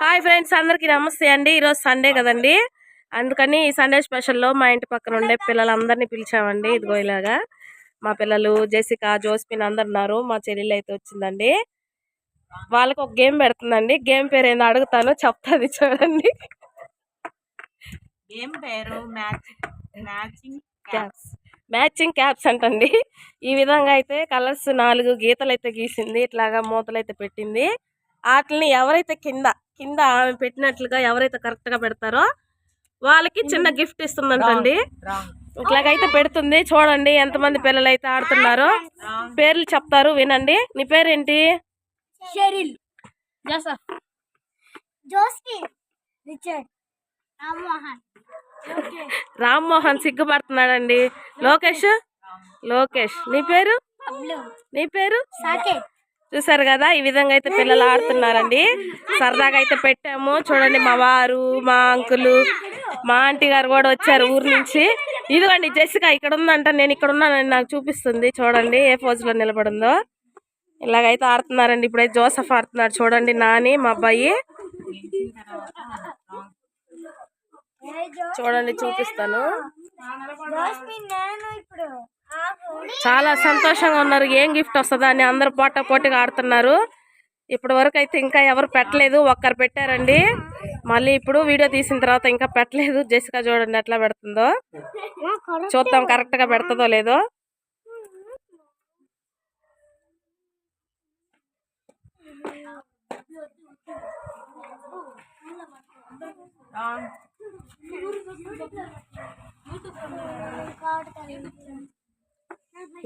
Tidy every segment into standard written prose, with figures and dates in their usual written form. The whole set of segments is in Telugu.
హాయ్ ఫ్రెండ్స్, అందరికి నమస్తే అండి. ఈరోజు సండే కదండి, అందుకని ఈ సండే స్పెషల్లో మా ఇంటి పక్కన ఉండే పిల్లలందరినీ పిలిచామండి. ఇదిగో ఇలాగా మా పిల్లలు జెసికా, జోస్పిన్ అందరు ఉన్నారు. మా చెల్లెలు అయితే వచ్చిందండి. వాళ్ళకి ఒక గేమ్ పెడుతుందండి. గేమ్ పేరు ఏందో అడుగుతాను, చెప్తాది చూడండి. గేమ్ పేరు మ్యాచింగ్ క్యాప్స్ అంటండి. ఈ విధంగా అయితే కలర్స్ 4 గీతలు అయితే గీసింది, ఇట్లాగా మూతలు అయితే పెట్టింది. వాటిని ఎవరైతే కింద ఆమె పెట్టినట్లుగా ఎవరైతే కరెక్ట్ గా పెడతారో వాళ్ళకి చిన్న గిఫ్ట్ ఇస్తుందంటండి. ఇట్లాగైతే పెడుతుంది. చూడండి ఎంతమంది పిల్లలు అయితే ఆడుతున్నారో. పేర్లు చెప్తారు, వినండి. నీ పేరేంటి? Sheryl, Joseph, Jospin, Richard, Rammohan సిగ్గుపడుతున్నాడండి. లోకేష్. నీ పేరు? సాకేత్. చూసారు కదా, ఈ విధంగా అయితే పిల్లలు ఆడుతున్నారండి. సరదాగా అయితే పెట్టాము. చూడండి, మా వారు, మా అంకులు, మా ఆంటీ గారు కూడా వచ్చారు ఊరు నుంచి. ఇదిగోండి జెసికా ఇక్కడ ఉందంట, నేను ఇక్కడ ఉన్నానని నాకు చూపిస్తుంది. చూడండి ఏ పోజ్ లో నిలబడిందో. ఇలాగైతే ఆడుతున్నారండి. ఇప్పుడైతే జోసెఫ్ ఆడుతున్నాడు. చూడండి, నాని మా అబ్బాయి. చూడండి, చూపిస్తాను. చాలా సంతోషంగా ఉన్నారు. ఏం గిఫ్ట్ వస్తుందా అని అందరు పోటీగా ఆడుతున్నారు. ఇప్పటి వరకు అయితే ఇంకా ఎవరు పెట్టలేదు, ఒక్కరు పెట్టారండి. మళ్ళీ ఇప్పుడు వీడియో తీసిన తర్వాత ఇంకా పెట్టలేదు. జెసికా చూడండి ఎట్లా పెడుతుందో, చూద్దాం కరెక్ట్ గా పెడుతుందో లేదో.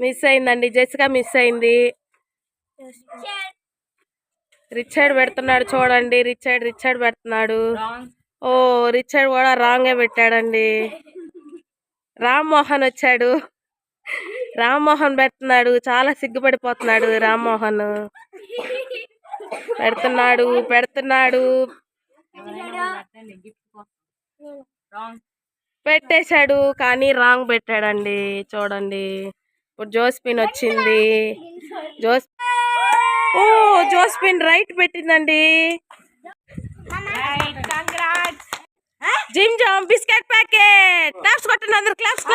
మిస్ అయిందండి, జెసికా మిస్ అయింది. రిచర్డ్ పెడుతున్నాడు. చూడండి, రిచర్డ్ పెడుతున్నాడు. ఓ, రిచర్డ్ కూడా రాంగే పెట్టాడండి. రామ్మోహన్ వచ్చాడు. రామ్మోహన్ పెడుతున్నాడు. చాలా సిగ్గుపడిపోతున్నాడు రామ్మోహన్. పెడుతున్నాడు. పెట్టేశాడు, కానీ రాంగ్ పెట్టాడండి. చూడండి, ఇప్పుడు జోస్పిన్ వచ్చింది. జోస్పిన్ రైట్ పెట్టిందండి. Jim Jam biscuit packet. Claps కొట్టండి అందరు, క్లాప్స్.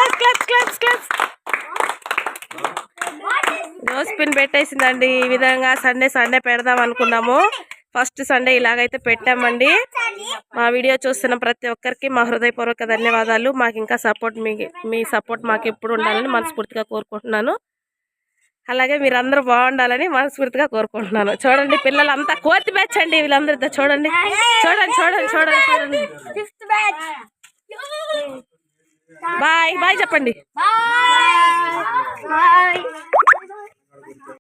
జోస్పిన్ పెట్టేసిందండి. ఈ విధంగా సండే పెడదాం అనుకున్నాము. ఫస్ట్ సండే ఇలాగైతే పెట్టామండి. మా వీడియో చూస్తున్న ప్రతి ఒక్కరికి మా హృదయపూర్వక ధన్యవాదాలు. మాకు ఇంకా సపోర్ట్, మీ సపోర్ట్ మాకు ఎప్పుడు ఉండాలని మనస్ఫూర్తిగా కోరుకుంటున్నాను. అలాగే మీరందరూ బాగుండాలని మనస్ఫూర్తిగా కోరుకుంటున్నాను. చూడండి, పిల్లలంతా కోతి బ్యాచ్ అండి వీళ్ళందరితో. చూడండి. బాయ్ చెప్పండి.